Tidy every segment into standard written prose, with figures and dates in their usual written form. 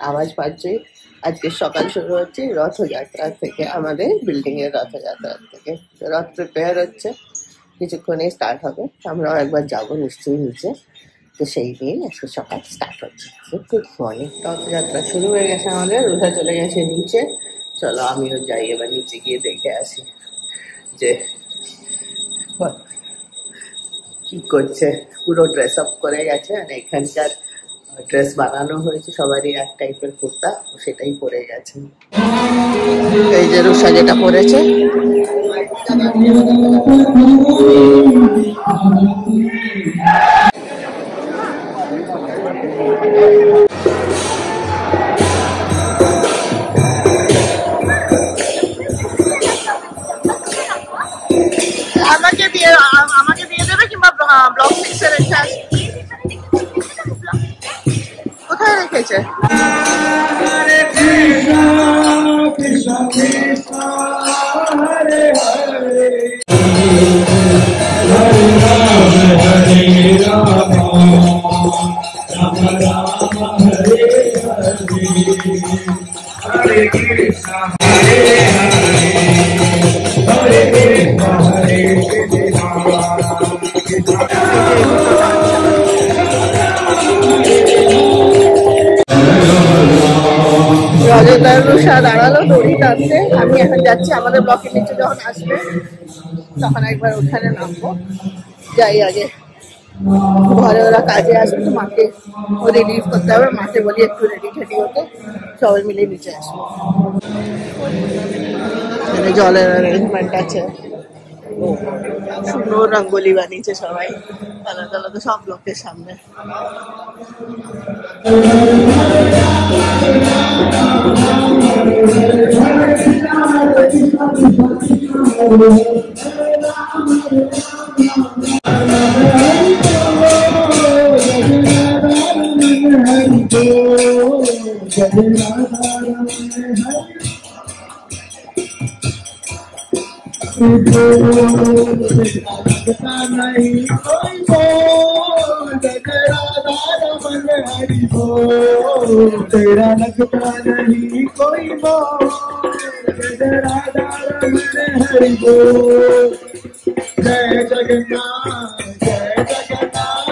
আওয়াজ পাচ্ছেই। আজকে সকাল শুরু হচ্ছে রথযাত্রা থেকে, আমাদের বিল্ডিং এর রথযাত্রা থেকে। রথ প্রিপেয়ার হচ্ছে, কিছুক্ষণেই স্টার্ট হবে। আমরাও একবার যাবো নিশ্চয়ই নিচে। তো সেই দিন আজকে সকাল স্টার্ট হচ্ছে। Good morning. রথযাত্রা শুরু হয়ে গেছে আমাদের, উঠা চলে গেছে নিচে। চলো আমিও যাই এবার নিচে গিয়ে দেখে আসি যে কি করছে। পুরো ড্রেস আপ করে গেছে, আর এখানকার ড্রেস বানানো হয়েছে সবারই এক টাইপের কুর্তা, সেটাই পরে গেছে। এই যে রুষা যেটা পরেছে, আমাকে দিয়ে দেবে কিংবা ব্লক 6 এর রেখে আসবে। কোথায় রেখেছে? রজতার রুষা দাঁড়ালো দড়ি টানতে। আমি এখন যাচ্ছি, আমাদের ব্লকের নিচে যখন আসবে তখন একবার ওখানে নামবো। যাই আগে, ঘরে ওরা কাজে আসবে তো মাকে রিলিভ করতে হবে। মাকে বলি একটু রেডি ঠেডি হতে, সবাই মিলে নিচে আসবো। এখানে জলের অ্যারেঞ্জমেন্ট আছে, সুন্দর রঙ্গোলি বানিয়েছে সবাই আলাদা আলাদা সব লোকের সামনে। तेरा लगता नहीं कोई मोल, राधा रमन हरि बोल। जय जगन्नाथ जय जगन्नाथ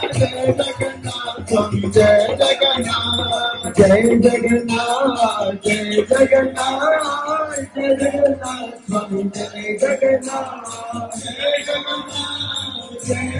जय जगन्नाथ स्वामी जय जगन्नाथ जय जगन्नाथ जय जगन्नाथ जय जगन्नाथ स्वामी जय जगन्नाथ जय जगन्नाथ जय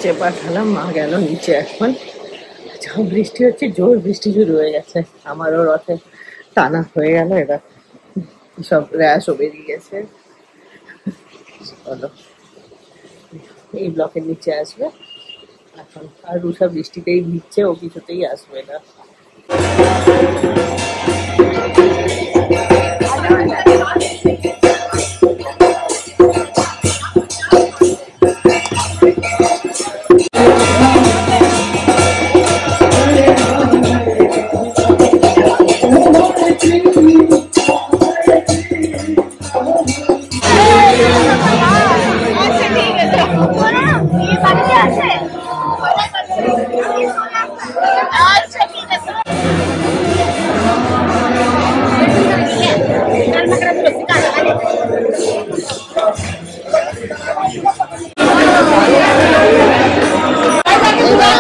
নিচে পাঠালাম, মা গেল নিচে। এখন যা বৃষ্টি হচ্ছে, জোর বৃষ্টি শুরু হয়ে গেছে। আমারও রথে টানা হয়ে গেল, এবার সব র্যাশও বেরিয়ে গেছে। চলো, এই ব্লকের নিচে আসবে এখন। আর রুষা বৃষ্টিতেই ভিজছে, ও কিছুতেই আসবে না।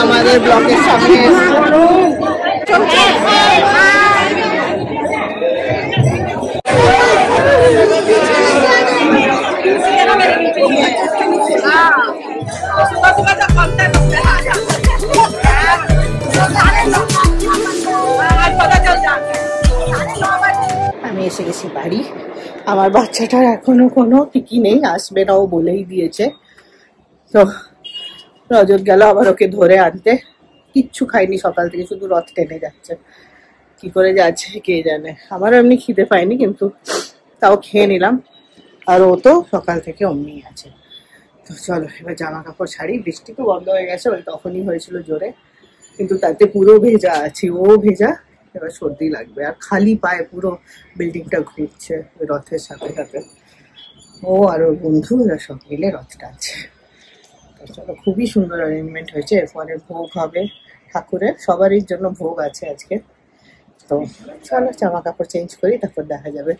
আমাদের ব্লকের সামনে আমি এসে গেছি বাড়ি। আমার বাচ্চাটার এখনো কোনো টিকি নেই, আসবে না, ও বলেই দিয়েছে। তো রজত গেল আবার ওকে ধরে আনতে। কিচ্ছু খাইনি সকাল থেকে, শুধু রথ টেনে যাচ্ছে। কি করে যাচ্ছে কে জানে। আমারও এমনি খিদে পাইনি, কিন্তু তাও খেয়ে নিলাম। আর ও তো সকাল থেকে অমনি আছে। তো চলো এবার জামা কাপড় ছাড়ি। বৃষ্টি তো বন্ধ হয়ে গেছে, ওই তখনই হয়েছিল জোরে, কিন্তু তাতে পুরো ভেজা আছি। ও ভেজা, এবার সর্দি লাগবে। আর খালি পায়ে পুরো বিল্ডিংটা ঘুরছে ওই রথের সাথে সাথে। ও আর ওর বন্ধু ওরা সব মিলে রথ টানছে। চলো, খুবই সুন্দর অ্যারেঞ্জমেন্ট হয়েছে। এরপরে ভোগ হবে ঠাকুরের, সবারই জন্য ভোগ আছে আজকে। তো চলো জামা কাপড় চেঞ্জ করি, তারপর দেখা যাবে।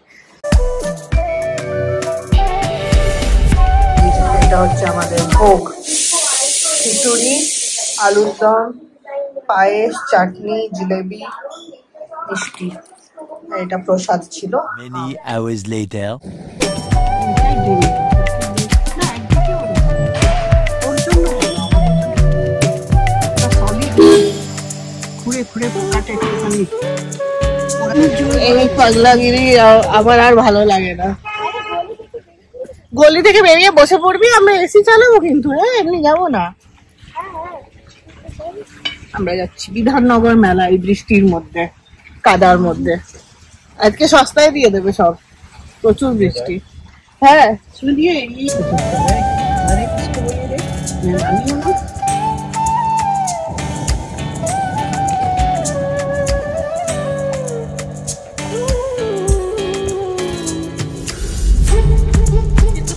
এটা হচ্ছে আমাদের ভোগ, খিচুড়ি, আলুর দম, পায়েস, চাটনি, জিলেবি, মিষ্টি। এটা প্রসাদ ছিল। Many hours later. এই পাগলাগিরি আমার আর ভালো লাগে না। গলি থেকে বেরিয়ে বসে পড়বি, আমরা এসি চালাবো কিন্তু, হ্যাঁ এমনি যাবো না। আমরা যাচ্ছি বিধাননগর মেলা এই বৃষ্টির মধ্যে, কাদার মধ্যে। আজকে সস্তায় দিয়ে দেবে সব, প্রচুর বৃষ্টি। হ্যাঁ শুনিয়ে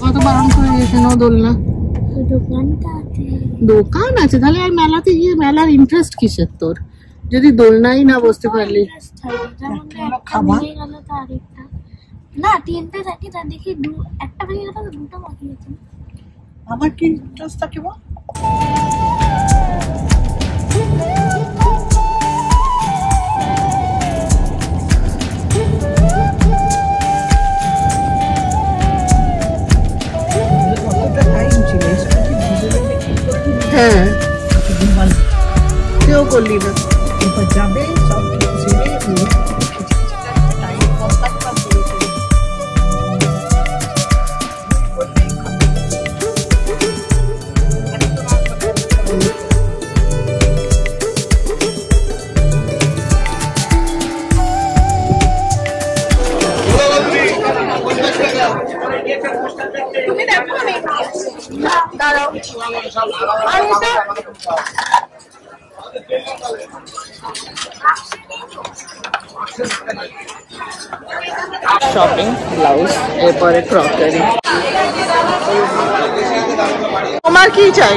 কত বারণ করে দিয়েছে না দোলনা। দোকান আছে, তাহলে আর মেলাতে গিয়ে মেলার ইন্টারেস্ট কিসের তোর, যদি দোলনাই না বসতে পারলি। খাবার না তিনটে থাকে, তার দেখি একটা ভেঙে গেল, দুটো বাকি আছে। আমার কি ইন্টারেস্ট থাকে বল। হ্যাঁ কেউ করলি না, যাবে সব শপিং, ব্লাউজ, এরপরে ক্রকারি। তোমার কি চাই?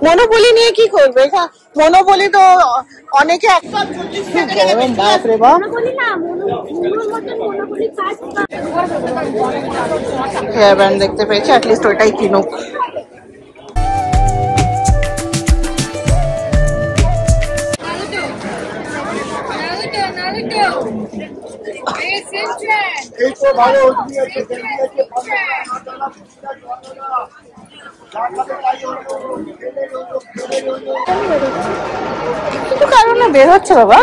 মনোপলি নিয়ে কি করবে? মনোপলি তো অনেকে গরম, বাপরে বাপ। হেয়ার ব্যান্ড দেখতে পেয়েছি, অ্যাটলিস্ট ওইটাই কিনুক। কিছু কারণে বের হচ্ছে বাবা,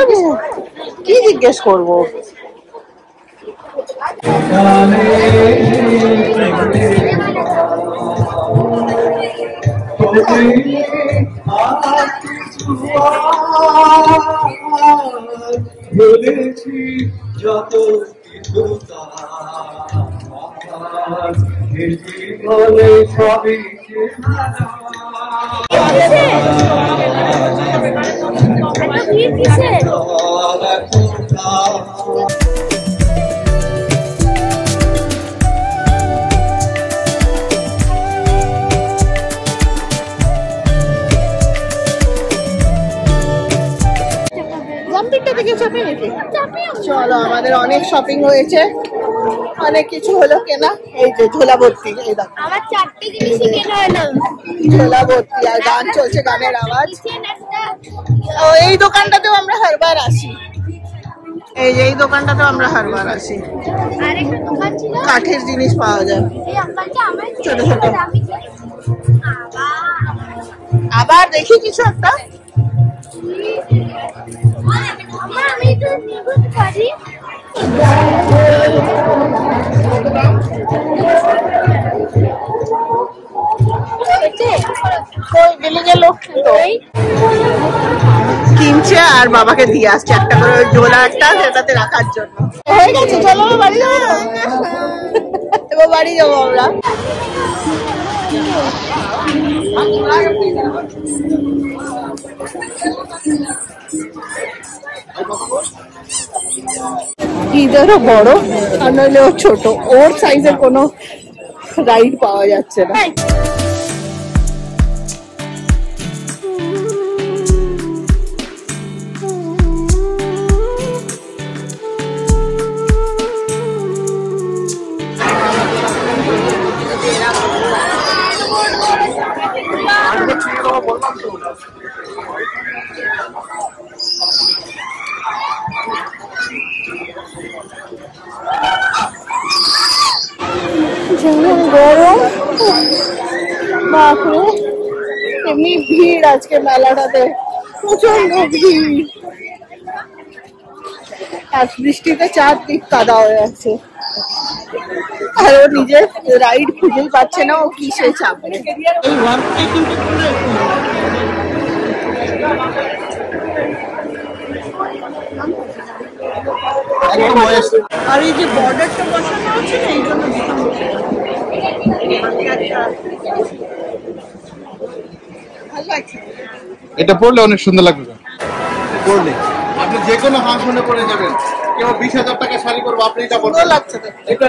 কি জিজ্ঞেস করবো? বলেছি যত কিছু বলে সবই জাম্পিংটা থেকে চাপে নাকি? চলো, আমাদের অনেক শপিং হয়েছে, অনেক কিছু হলো কেনা। এই যে ঝোলা ভর্তি, এই দেখো আমার 4টে জিনিসই কেনা হলো। ঝোলা ভর্তি, আর গান চলছে, গানের আওয়াজ। ও, এই দোকানটাতেও আমরা হারবার আসি, এই দোকানটাতেও আমরা হারবার আসি। আরেকটা দোকান ছিল, কাঠের জিনিস পাওয়া যায়, এই আঙ্কেলটা আমার ছোট ছোট। দামি ছিল। আবার দেখি কিছু একটা। আমি তো নিতে পারি। কিনছে আর বাবাকে দিয়ে আসছে একটা করে, ওই ঝোলা একটা সেটাতে রাখার জন্য। হয়ে গেছে, চলো বাড়ি যাবো, এবার বাড়ি যাবো আমরা। ইদেরও বড় আর নইলে ও ছোট, ওর সাইজের কোনো রাইড পাওয়া যাচ্ছে না। যেমন গরম, বাপরে, এমনি ভিড় আজকে মেলাটাতে, প্রচন্ড ভিড়। আর বৃষ্টিতে চারদিক কাদা হয়ে আছে, আর ও নিজে রাইড খুঁজেই পাচ্ছে না, ও কিসে চাপবে। আর এই যে বর্ডারটা বসানো আছে না, এই জন্য এটা পড়লে অনেক সুন্দর লাগবে। পড়লে আপনি যে কোনো ফাংশনে পরে যাবেন, কেউ 20,000 টাকা শাড়ি করবো, আপনি এটা পড়তে লাগছে। এটা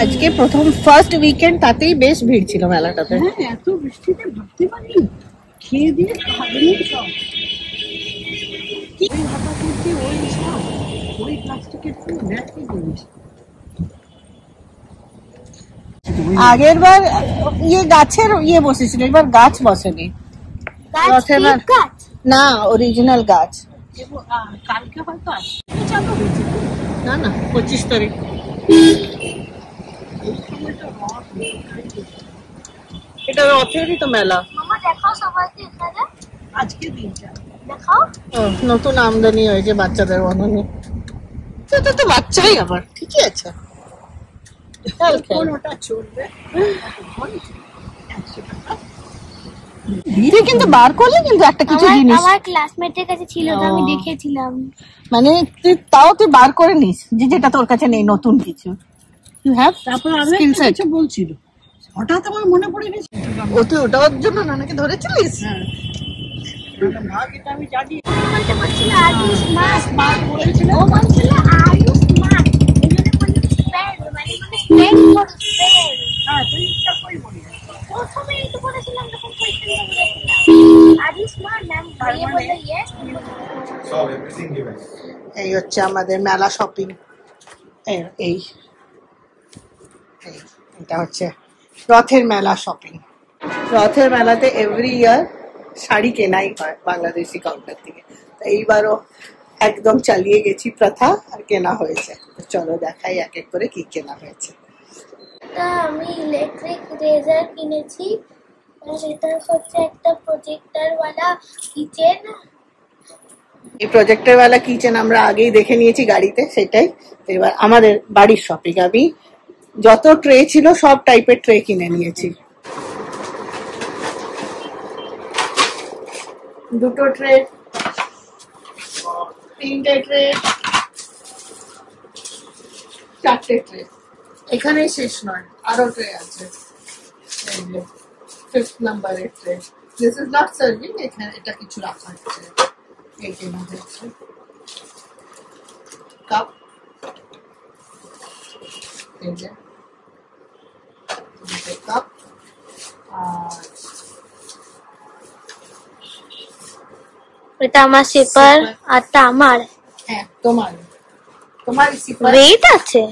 আজকে প্রথম ফার্স্ট উইকেন্ড, তাতেই বেশ ভিড় ছিল মেলাটাতে। এত বৃষ্টিতে ভাবতে পারি, খেয়ে দিয়ে খাবেনি সব। কি হাতা করতে ওই সব ওই প্লাস্টিকের ফুল দেখতে জিনিস। আগের বার ইয়ে গাছের ইয়ে বসেছিল, এবার গাছ বসেনি। না, অরিজিনাল গাছ। কালকে হয়তো আসবে, চালু হয়েছে না না, 25 তারিখ। এটা রথেরই তো মেলা। মামা দেখাও সবাইকে এখানে, আজকে দিনটা দেখাও। নতুন আমদানি হয়েছে বাচ্চাদের বন্ধনে, সেটা তো বাচ্চাই আবার ঠিকই আছে। ওটা চলবে তুই কিন্তু বার করলে কিন্তু একটা কিছু জিনিস, আমার ক্লাসমেটের কাছে ছিল, তো আমি দেখেছিলাম। মানে তুই বার করে নিস যে যেটা তোর কাছে নেই, নতুন কিছু। ইউ হ্যাভ তারপর আমি কিছু বলছিল, হঠাৎ আমার মনে পড়ে গেছে। ও তুই ওটার জন্য নানাকে ধরেছিলিস? ভাগ এটা আমি জানি। বলতে পারছিল আয়ুষ মাস বার বলেছিল, ও বলছিল আয়ুষ মাস, এজন্য বলল স্পেল, মানে স্পেল ফর স্পেল। হ্যাঁ, তুই এটা কই বলি প্রথমে এই তো বলেছিলাম, যখন কোয়েশ্চেন বলেছিলাম আয়ুষ মাস, ম্যাম ভাইয়া বলল ইয়েস। সব এভরিথিং গিভেন। এই হচ্ছে আমাদের মেলা শপিং। এই এটা হচ্ছে রথের মেলা শপিং। রথের মেলাতে এভরি ইয়ার শাড়ি কেনাই হয় বাংলাদেশি কাউন্টার থেকে। এইবারও একদম চালিয়ে গেছি প্রথা, আর কেনা হয়েছে। চলো দেখাই এক এক করে কি কেনা হয়েছে। আমি ইলেকট্রিক রেজার কিনেছি, আর এটা হচ্ছে একটা প্রজেক্টরওয়ালা কিচেন। এই প্রজেক্টরওয়ালা কিচেন আমরা আগেই দেখে নিয়েছি গাড়িতে, সেটাই। তো এবার আমাদের বাড়ির শপিং, আমি যত ট্রে ছিল সব টাইপের ট্রে কিনে নিয়েছি। দুটো ট্রে, তিনটে ট্রে, চারটে ট্রে। এখানে শেষ নয়, আরো ট্রে আছে। 5th নাম্বারের tray. This is not serving, এখানে এটা কিছু রাখা হচ্ছে। এই কেনা হচ্ছে কাপ, এই যে কাপ, আর এটা আমার সিপার, আরটা আমার। হ্যাঁ তোমার সিপার। ওয়েট আছে।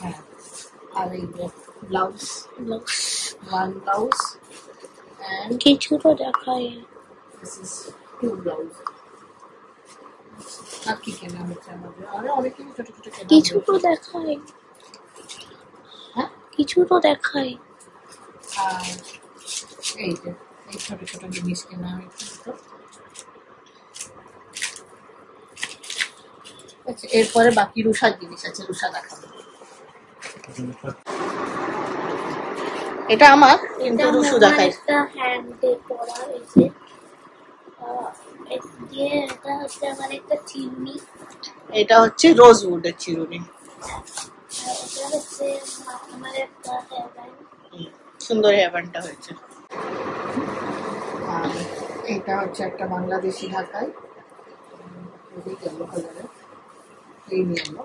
হ্যাঁ, আর এই যে ব্লাউজ, ওয়ান ব্লাউজ, and কিছু তো দেখায়। this is two blouse. আর কি কেনা হচ্ছে আমাদের? আরে অনেক কিছু ছোট ছোট কেনা কিছু হয়েছে। তো দেখায়, হ্যাঁ, কিছু তো দেখায়। আর এই যে এই ছোট ছোট জিনিস কেনা হয়েছে। আচ্ছা, এরপরে বাকি রুষার জিনিস আছে, রুষা দেখাবো। এটা আমার, কিন্তু রুশু দেখাই। একটা হ্যান্ডে করা হয়েছে। এটা হচ্ছে আমার একটা চিমনি। এটা হচ্ছে রোজ উডের চিরুনি। এটা হচ্ছে আমার একটা হেয়ারব্যান্ড। সুন্দর হেয়ারব্যান্ডটা হয়েছে। আর এটা হচ্ছে একটা বাংলাদেশি ঢাকাই, ইয়েলো কালারের, এই ইয়েলো।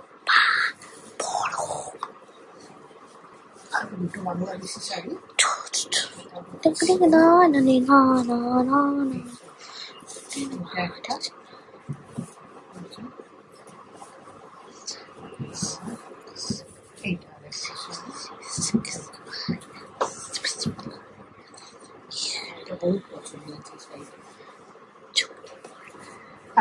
আর দুটো বাংলাদেশি শাড়ি। একটা এইটা আরেকটা শাড়ি। এটা বহুত পছন্দ হয়েছে শাড়িটা।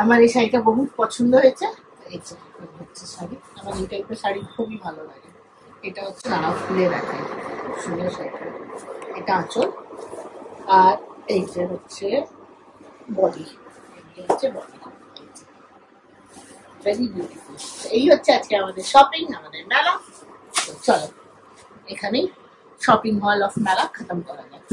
আমার এই শাড়িটা বহুত পছন্দ হয়েছে। এই যে হচ্ছে শাড়ি, আমার এই টাইপের শাড়ি খুবই ভালো লাগে। এটা হচ্ছে নানা ফুলে দেখায়, খুব সুন্দর শাড়িটা। এটা আঁচল, আর এই যে হচ্ছে বডি, এই হচ্ছে বডি। Very beautiful. এই হচ্ছে আজকে আমাদের শপিং, আমাদের মেলা। তো চলো এখানেই শপিং হল অফ মেলা খতম করা যাক।